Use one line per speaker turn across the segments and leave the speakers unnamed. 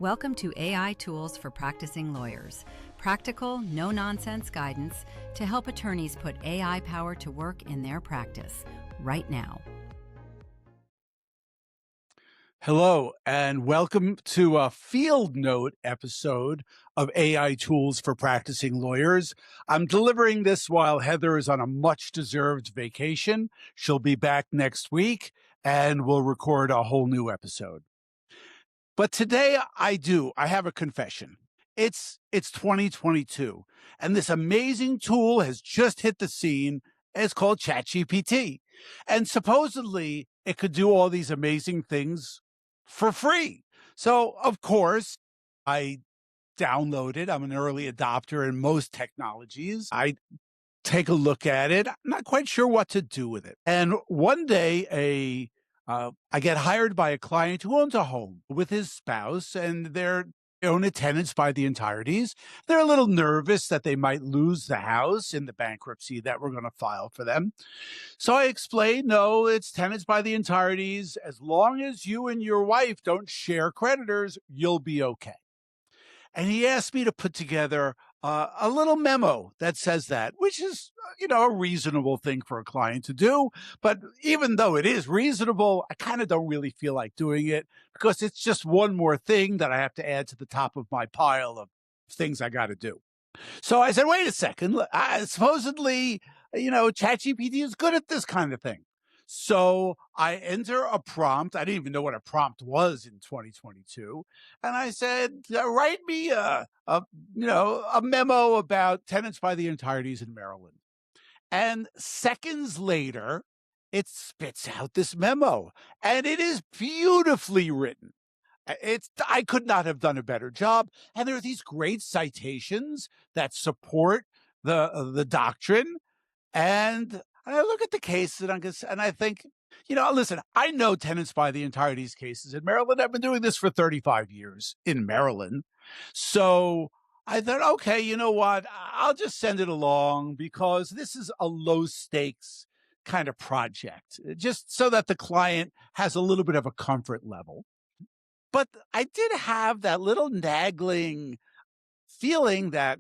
Welcome to AI Tools for Practicing Lawyers, practical, no-nonsense guidance to help attorneys put AI power to work in their practice right now.
Hello, and welcome to a field note episode of AI Tools for Practicing Lawyers. I'm delivering this while Heather is on a much-deserved vacation. She'll be back next week, and we'll record a whole new episode. But today I have a confession. It's 2022, and this amazing tool has just hit the scene. It's called ChatGPT. And supposedly it could do all these amazing things for free. So, of course, I downloaded. I'm an early adopter in most technologies. I take a look at it. I'm not quite sure what to do with it. And one day, I get hired by a client who owns a home with his spouse, and they own it tenants by the entireties. They're a little nervous that they might lose the house in the bankruptcy that we're going to file for them. So I explained, no, it's tenants by the entireties. As long as you and your wife don't share creditors, you'll be okay. And he asked me to put together a little memo that says that, which is, a reasonable thing for a client to do. But even though it is reasonable, I kind of don't really feel like doing it because it's just one more thing that I have to add to the top of my pile of things I got to do. So I said, wait a second. Supposedly, ChatGPT is good at this kind of thing. So I enter a prompt. I didn't even know what a prompt was in 2022. And I said, write me a memo about tenants by the entireties in Maryland. And seconds later, it spits out this memo. And it is beautifully written. I could not have done a better job. And there are these great citations that support the doctrine. And I look at the case and I think, listen, I know tenants by the entireties cases in Maryland. I've been doing this for 35 years in Maryland. So I thought, okay, you know what? I'll just send it along because this is a low stakes kind of project, just so that the client has a little bit of a comfort level. But I did have that little nagging feeling that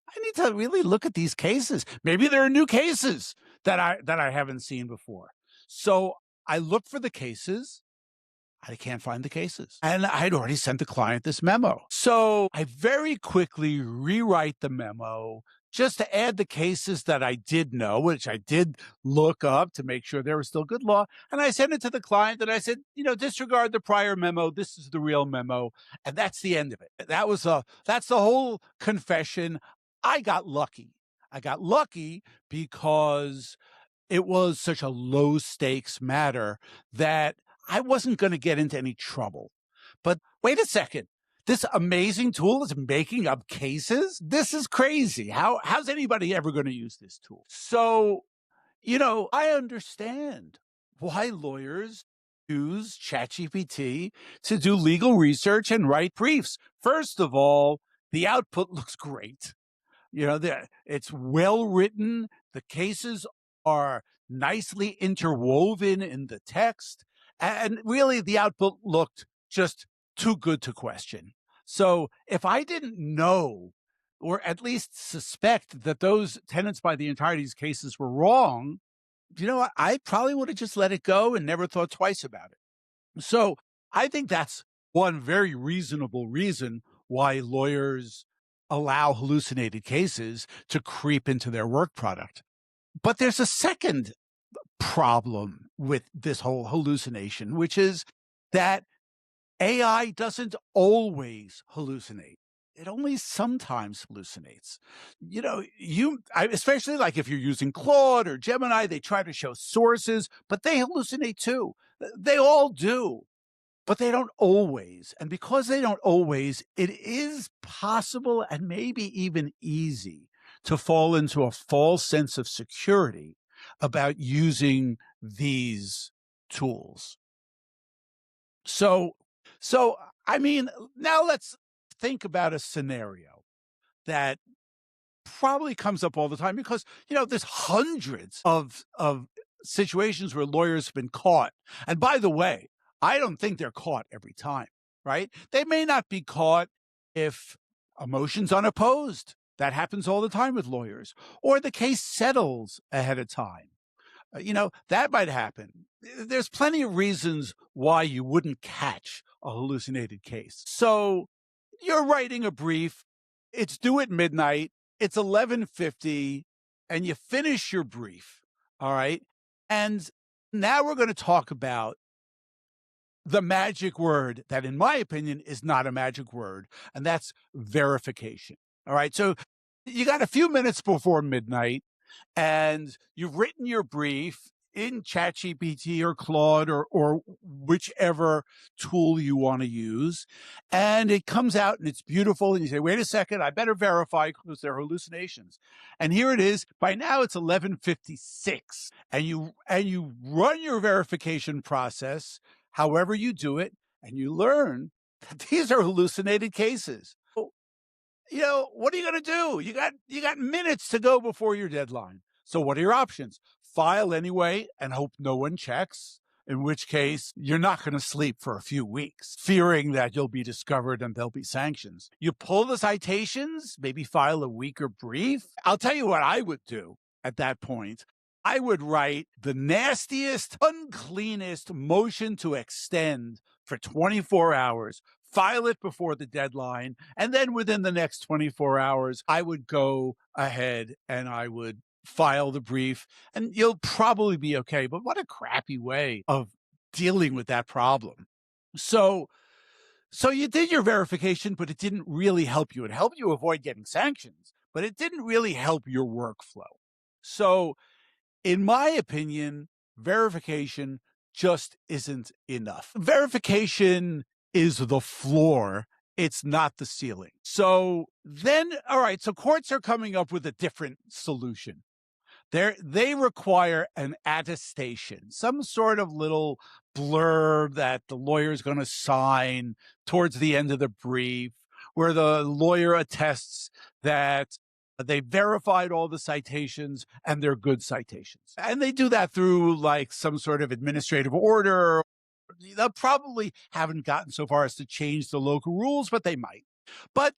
I need to really look at these cases. Maybe there are new cases that I haven't seen before. So I look for the cases. I can't find the cases. And I had already sent the client this memo. So I very quickly rewrite the memo just to add the cases that I did know, which I did look up to make sure they were still good law. And I sent it to the client and I said, disregard the prior memo. This is the real memo. And that's the end of it. That's the whole confession. I got lucky. I got lucky because it was such a low stakes matter that I wasn't going to get into any trouble. But wait a second. This amazing tool is making up cases? This is crazy. How's anybody ever going to use this tool? So, I understand why lawyers use ChatGPT to do legal research and write briefs. First of all, the output looks great. It's well written. The cases are nicely interwoven in the text. And really, the output looked just too good to question. So if I didn't know, or at least suspect that those tenants by the entireties cases were wrong, I probably would have just let it go and never thought twice about it. So I think that's one very reasonable reason why lawyers allow hallucinated cases to creep into their work product. But there's a second problem with this whole hallucination, which is that AI doesn't always hallucinate. It only sometimes hallucinates. Especially like if you're using Claude or Gemini, they try to show sources, but they hallucinate too. They all do. But they don't always. And because they don't always, it is possible and maybe even easy to fall into a false sense of security about using these tools. So now let's think about a scenario that probably comes up all the time because, there's hundreds of situations where lawyers have been caught. And by the way, I don't think they're caught every time. right? They may not be caught if a motion's unopposed. That happens all the time with lawyers, or the case settles ahead of time. That might happen. There's plenty of reasons why you wouldn't catch a hallucinated case. So you're writing a brief, it's due at midnight, it's 11:50, and you finish your brief, all right? And now we're going to talk about the magic word that, in my opinion, is not a magic word, and that's verification. All right. So you got a few minutes before midnight, and you've written your brief in ChatGPT or Claude or whichever tool you want to use, and it comes out and it's beautiful. And you say, "Wait a second, I better verify because they're hallucinations." And here it is. By now, it's 11:56, and you run your verification process, however you do it, and you learn that these are hallucinated cases. What are you going to do? You got minutes to go before your deadline. So what are your options? File anyway and hope no one checks, in which case you're not going to sleep for a few weeks, fearing that you'll be discovered and there'll be sanctions. You pull the citations, maybe file a weaker brief. I'll tell you what I would do at that point. I would write the nastiest, uncleanest motion to extend for 24 hours, file it before the deadline, and then within the next 24 hours, I would go ahead and I would file the brief, and you'll probably be okay. But what a crappy way of dealing with that problem. So you did your verification, but it didn't really help you. It helped you avoid getting sanctions, but it didn't really help your workflow. So in my opinion, verification just isn't enough. Verification is the floor. It's not the ceiling. So then, all right, so courts are coming up with a different solution. They require an attestation, some sort of little blurb that the lawyer is going to sign towards the end of the brief, where the lawyer attests that they verified all the citations and they're good citations. And they do that through like some sort of administrative order. They probably haven't gotten so far as to change the local rules, but they might. But,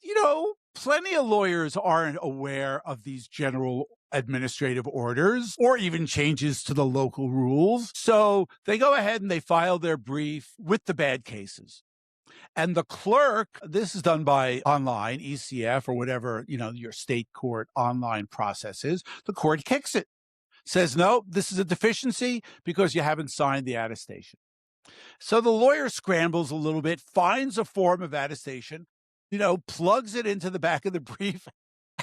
plenty of lawyers aren't aware of these general administrative orders or even changes to the local rules. So they go ahead and they file their brief with the bad cases. And the clerk, this is done by online, ECF or whatever, your state court online process is. The court kicks it, says, no, this is a deficiency because you haven't signed the attestation. So the lawyer scrambles a little bit, finds a form of attestation, plugs it into the back of the brief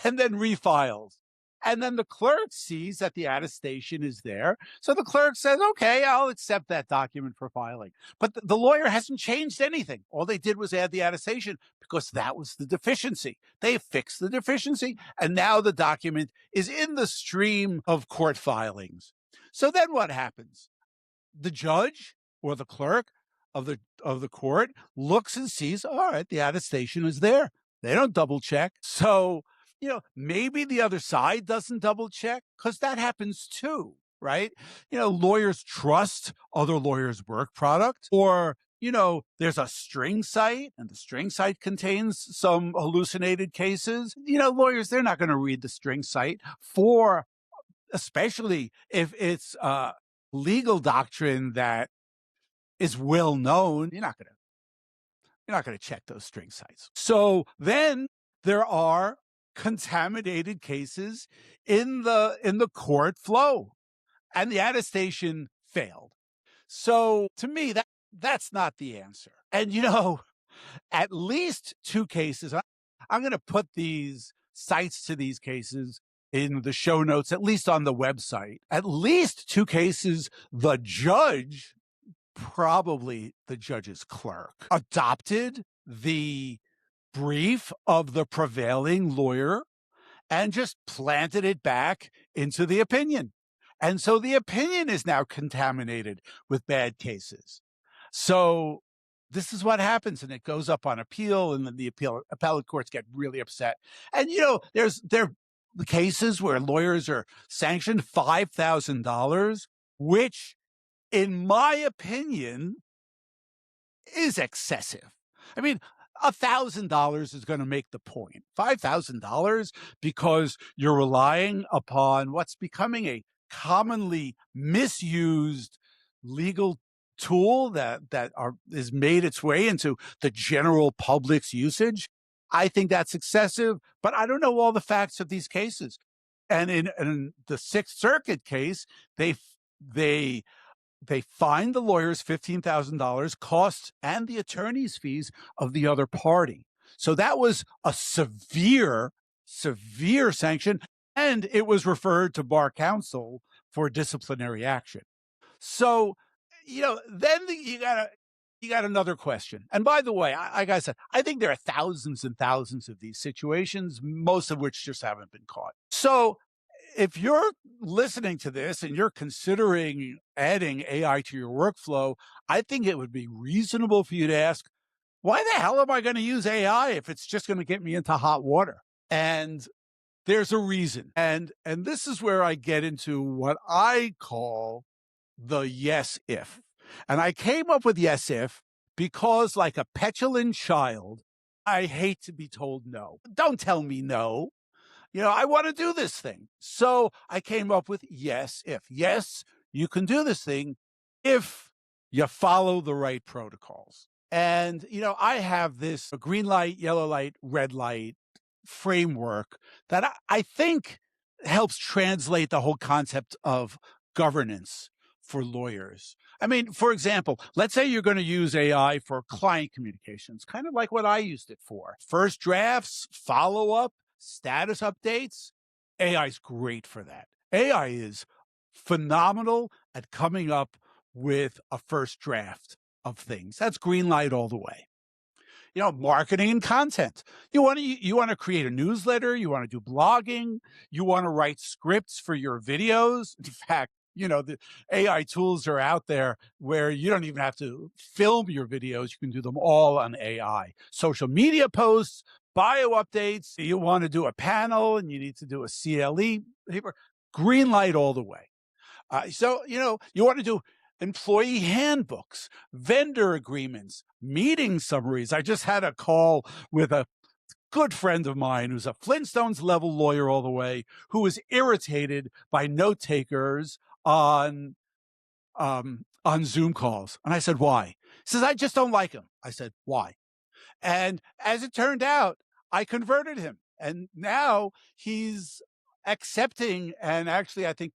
and then refiles. And then the clerk sees that the attestation is there. So the clerk says, okay, I'll accept that document for filing. But the lawyer hasn't changed anything. All they did was add the attestation because that was the deficiency. They fixed the deficiency. And now the document is in the stream of court filings. So then what happens? The judge or the clerk of the court looks and sees, all right, the attestation is there. They don't double check. So maybe the other side doesn't double check because that happens too, right? Lawyers trust other lawyers' work product, or, there's a string site and the string site contains some hallucinated cases. Lawyers, they're not going to read the string site especially if it's legal doctrine that is well known. You're not going to check those string sites. So then there are contaminated cases in the court flow, and the attestation failed. So to me, that's not the answer. And at least two cases. I'm going to put these sites to these cases in the show notes, at least on the website. At least two cases, the judge, probably the judge's clerk, adopted the brief of the prevailing lawyer and just planted it back into the opinion. And so the opinion is now contaminated with bad cases. So this is what happens, and it goes up on appeal, and then the appellate courts get really upset. And there are cases where lawyers are sanctioned $5,000, which, in my opinion, is excessive. I mean, $1,000 is going to make the point. $5,000 because you're relying upon what's becoming a commonly misused legal tool is made its way into the general public's usage. I think that's excessive, but I don't know all the facts of these cases. And in the Sixth Circuit case, they fined the lawyers $15,000 costs and the attorney's fees of the other party. So that was a severe sanction, and it was referred to bar counsel for disciplinary action. So, then you got another question. And by the way, like I said, I think there are thousands and thousands of these situations, most of which just haven't been caught. So if you're listening to this and you're considering adding AI to your workflow, I think it would be reasonable for you to ask, why the hell am I going to use AI if it's just going to get me into hot water? And there's a reason. And this is where I get into what I call the yes if. And I came up with yes if because, like a petulant child, I hate to be told no. Don't tell me no. I want to do this thing. So I came up with yes if. Yes, you can do this thing if you follow the right protocols. And, I have this green light, yellow light, red light framework that I think helps translate the whole concept of governance for lawyers. I mean, for example, let's say you're going to use AI for client communications, kind of like what I used it for. First drafts, follow-up, status updates. AI is great for that. AI is phenomenal at coming up with a first draft of things. That's green light all the way. Marketing and content. You want to create a newsletter, you want to do blogging, you want to write scripts for your videos. In fact, the AI tools are out there where you don't even have to film your videos. You can do them all on AI. Social media posts, bio updates. You want to do a panel and you need to do a CLE paper. Green light all the way. So, you want to do employee handbooks, vendor agreements, meeting summaries. I just had a call with a good friend of mine who's a Flintstones level lawyer all the way, who was irritated by note takers on Zoom calls. And I said, why? He says, I just don't like him. I said, why? And as it turned out, I converted him. And now he's accepting, and actually, I think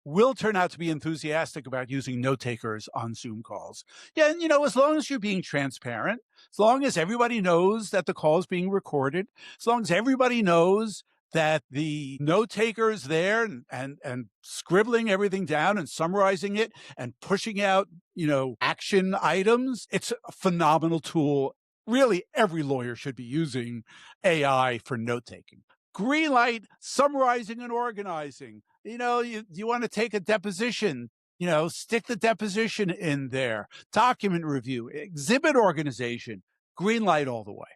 will turn out to be enthusiastic about using note takers on Zoom calls. Yeah, and as long as you're being transparent, as long as everybody knows that the call is being recorded, as long as everybody knows that the note taker is there and scribbling everything down and summarizing it and pushing out, action items, it's a phenomenal tool. Really, every lawyer should be using AI for note taking. Green light, summarizing and organizing. You want to take a deposition, stick the deposition in there. Document review, exhibit organization, green light all the way.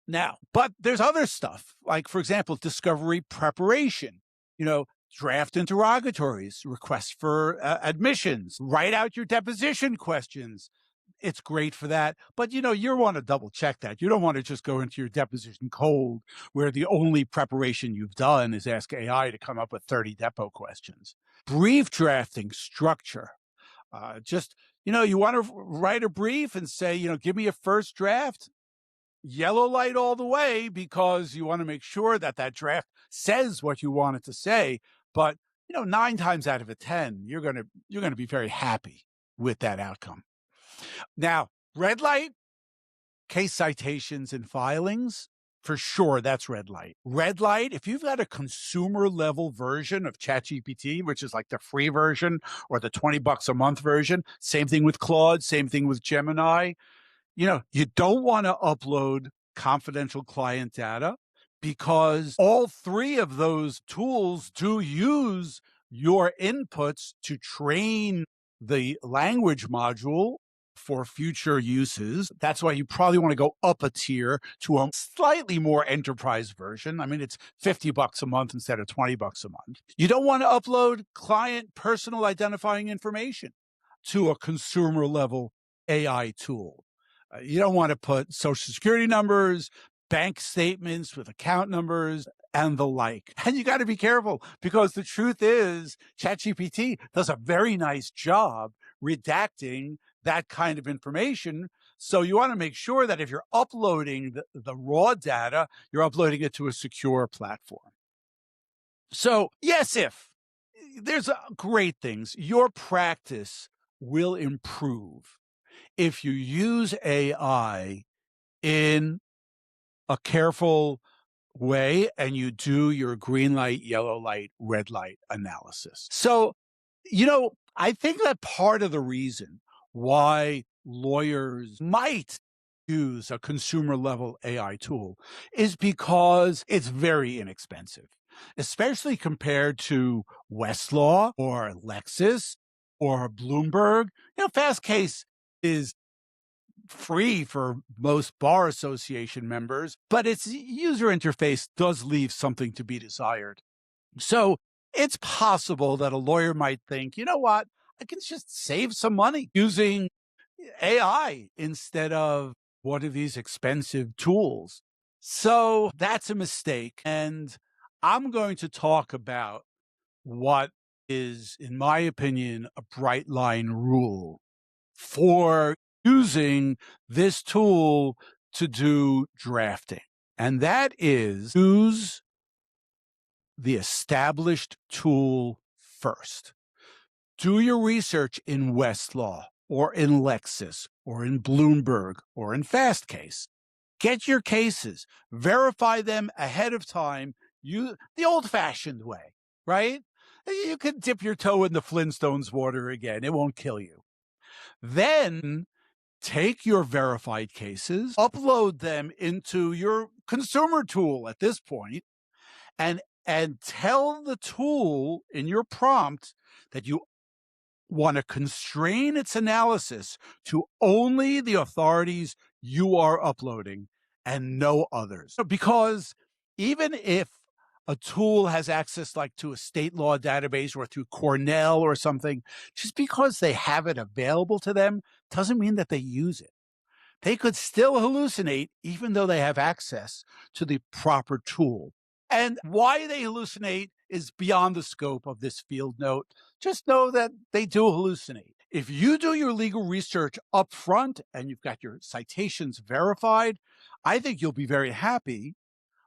Now, but there's other stuff, like, for example, discovery preparation, draft interrogatories, requests for admissions, write out your deposition questions. It's great for that. But, you want to double check that. You don't want to just go into your deposition cold where the only preparation you've done is ask AI to come up with 30 depo questions. Brief drafting structure. You want to write a brief and say, give me a first draft. Yellow light all the way, because you want to make sure that draft says what you want it to say. But, 9 times out of 10, you're going to be very happy with that outcome. Now, red light, case citations and filings, for sure, that's red light. Red light, if you've got a consumer level version of ChatGPT, which is like the free version or the $20 a month version, same thing with Claude, same thing with Gemini, you don't want to upload confidential client data, because all 3 of those tools do use your inputs to train the language module for future uses. That's why you probably want to go up a tier to a slightly more enterprise version. I mean, it's $50 a month instead of $20 a month. You don't want to upload client personal identifying information to a consumer level AI tool. You don't want to put social security numbers, bank statements with account numbers, and the like. And you got to be careful because the truth is, ChatGPT does a very nice job redacting that kind of information. So you want to make sure that if you're uploading the raw data, you're uploading it to a secure platform. So, yes, if there's great things, your practice will improve if you use AI in a careful way and you do your green light, yellow light, red light analysis. So, I think that part of the reason why lawyers might use a consumer level AI tool is because it's very inexpensive, especially compared to Westlaw or Lexis or Bloomberg. Fastcase is free for most bar association members, but its user interface does leave something to be desired. So it's possible that a lawyer might think, you know what, I can just save some money using AI instead of one of these expensive tools. So that's a mistake. And I'm going to talk about what is, in my opinion, a bright line rule for using this tool to do drafting. And that is use the established tool first. Do your research in Westlaw or in Lexis or in Bloomberg or in Fastcase. Get your cases, verify them ahead of time, the old-fashioned way, right? You can dip your toe in the Flintstones water again. It won't kill you. Then take your verified cases, upload them into your consumer tool at this point, and tell the tool in your prompt that you want to constrain its analysis to only the authorities you are uploading and no others. Because even if a tool has access like to a state law database or through Cornell or something, just because they have it available to them doesn't mean that they use it. They could still hallucinate even though they have access to the proper tool. And why they hallucinate is beyond the scope of this field note. Just know that they do hallucinate. If you do your legal research up front and you've got your citations verified, I think you'll be very happy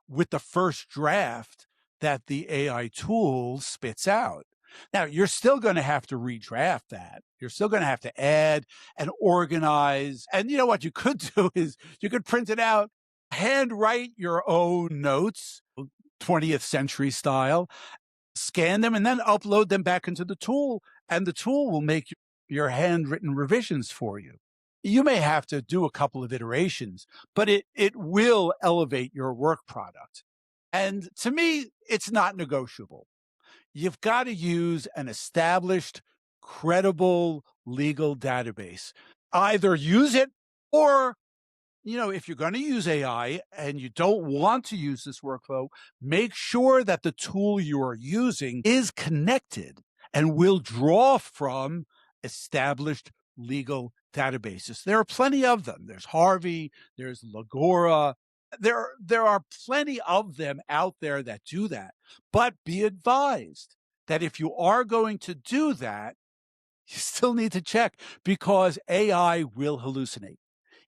with the first draft that the AI tool spits out. Now, you're still going to have to redraft that. You're still going to have to add and organize. And you know what you could do is you could print it out, handwrite your own notes, 20th century style, scan them, and then upload them back into the tool. And the tool will make your handwritten revisions for you. You may have to do a couple of iterations, but it will elevate your work product. And to me, it's not negotiable. You've got to use an established, credible legal database. Either use it or, if you're going to use AI and you don't want to use this workflow, make sure that the tool you are using is connected and will draw from established legal databases. There are plenty of them. There's Harvey, there's Lagora. There are plenty of them out there that do that. But be advised that if you are going to do that, you still need to check because AI will hallucinate,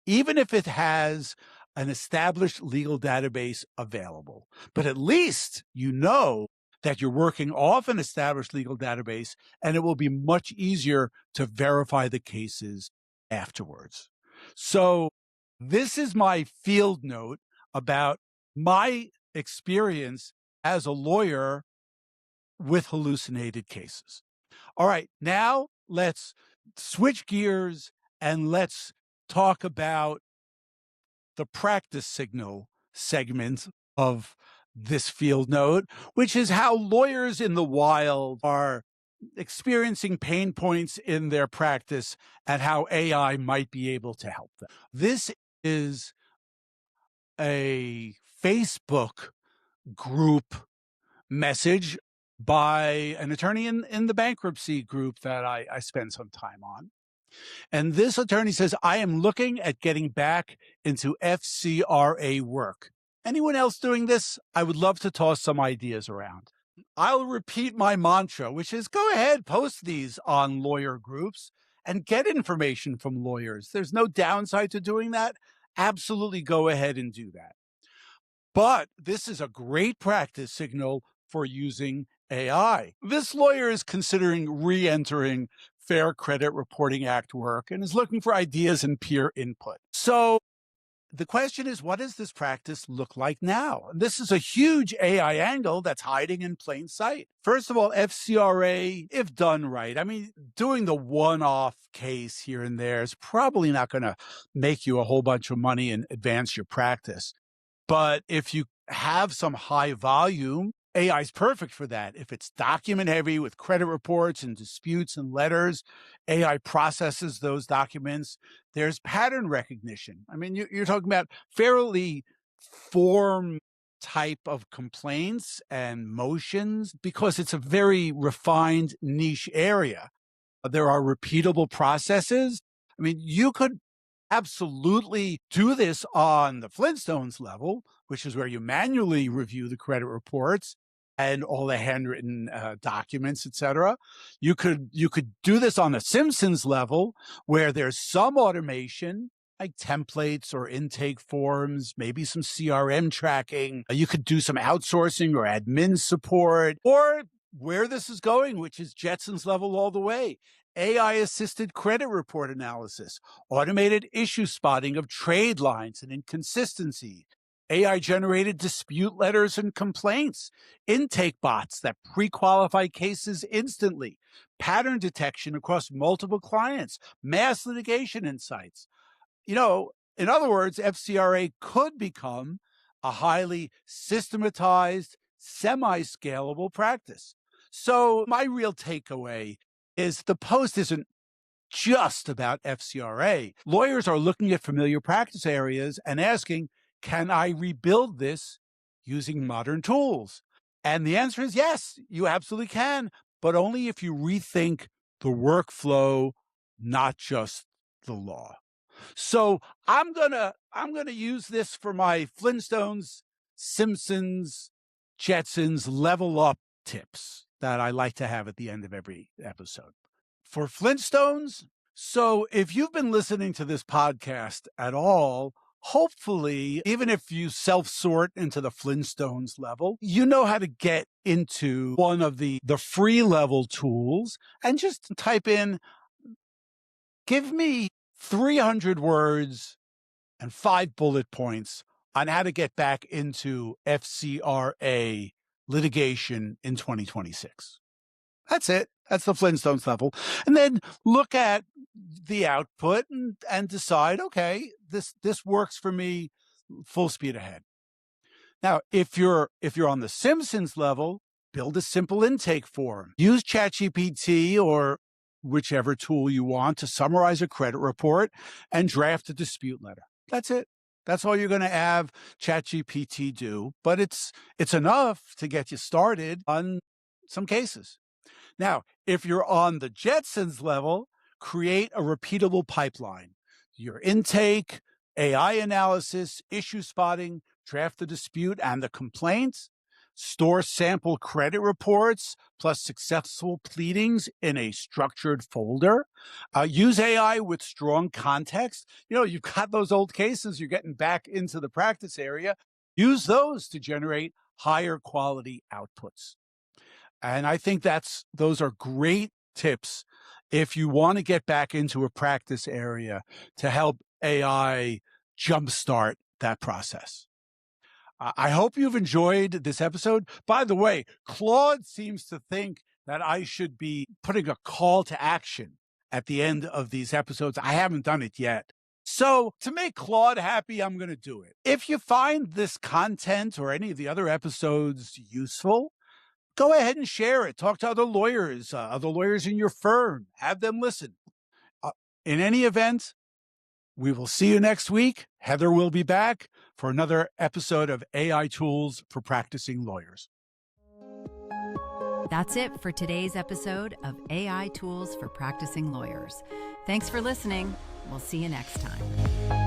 even if it has an established legal database available. But at least you know that you're working off an established legal database, and it will be much easier to verify the cases afterwards. So this is my field note about my experience as a lawyer with hallucinated cases. All right, now let's switch gears and let's talk about the practice signal segment of this field note, which is how lawyers in the wild are experiencing pain points in their practice and how AI might be able to help them. This is a Facebook group message by an attorney in the bankruptcy group that I spend some time on. And this attorney says, I am looking at getting back into FCRA work. Anyone else doing this? I would love to toss some ideas around. I'll repeat my mantra, which is go ahead, post these on lawyer groups and get information from lawyers. There's no downside to doing that. Absolutely go ahead and do that. But this is a great practice signal for using AI. This lawyer is considering re-entering Fair Credit Reporting Act work and is looking for ideas and peer input. So the question is, what does this practice look like now? This is a huge AI angle that's hiding in plain sight. First of all, FCRA, if done right, I mean, doing the one-off case here and there is probably not going to make you a whole bunch of money and advance your practice. But if you have some high volume, AI is perfect for that. If it's document heavy with credit reports and disputes and letters, AI processes those documents. There's pattern recognition. I mean, you're talking about fairly form type of complaints and motions because it's a very refined niche area. There are repeatable processes. I mean, you could absolutely do this on the Flintstones level, which is where you manually review the credit reports and all the handwritten documents, et cetera. You could do this on the Simpsons level, where there's some automation, like templates or intake forms, maybe some CRM tracking. You could do some outsourcing or admin support, or where this is going, which is Jetsons level all the way. AI-assisted credit report analysis, automated issue spotting of trade lines and inconsistency, AI-generated dispute letters and complaints, intake bots that pre-qualify cases instantly, pattern detection across multiple clients, mass litigation insights. You know, in other words, FCRA could become a highly systematized, semi-scalable practice. So my real takeaway is the post isn't just about FCRA. Lawyers are looking at familiar practice areas and asking, can I rebuild this using modern tools? And the answer is yes, you absolutely can, but only if you rethink the workflow, not just the law. So I'm gonna use this for my Flintstones, Simpsons, Jetsons level up tips that I like to have at the end of every episode. For Flintstones, so if you've been listening to this podcast at all, hopefully, even if you self-sort into the Flintstones level, you know how to get into one of the free level tools and just type in, give me 300 words and 5 bullet points on how to get back into FCRA litigation in 2026. That's it. That's the Flintstones level. And then look at the output and decide, okay, this works for me, full speed ahead. Now, if you're on the Simpsons level, build a simple intake form. Use ChatGPT or whichever tool you want to summarize a credit report and draft a dispute letter. That's it. That's all you're going to have ChatGPT do, but it's enough to get you started on some cases. Now, if you're on the Jetsons level, create a repeatable pipeline. Your intake, AI analysis, issue spotting, draft the dispute and the complaint, store sample credit reports plus successful pleadings in a structured folder, use AI with strong context. You know, you've got those old cases, you're getting back into the practice area. Use those to generate higher quality outputs. And I think those are great tips if you want to get back into a practice area to help AI jumpstart that process. I hope you've enjoyed this episode. By the way, Claude seems to think that I should be putting a call to action at the end of these episodes. I haven't done it yet. So to make Claude happy, I'm going to do it. If you find this content or any of the other episodes useful, go ahead and share it. Talk to other lawyers in your firm. Have them listen. In any event, we will see you next week. Heather will be back for another episode of AI Tools for Practicing Lawyers.
That's it for today's episode of AI Tools for Practicing Lawyers. Thanks for listening. We'll see you next time.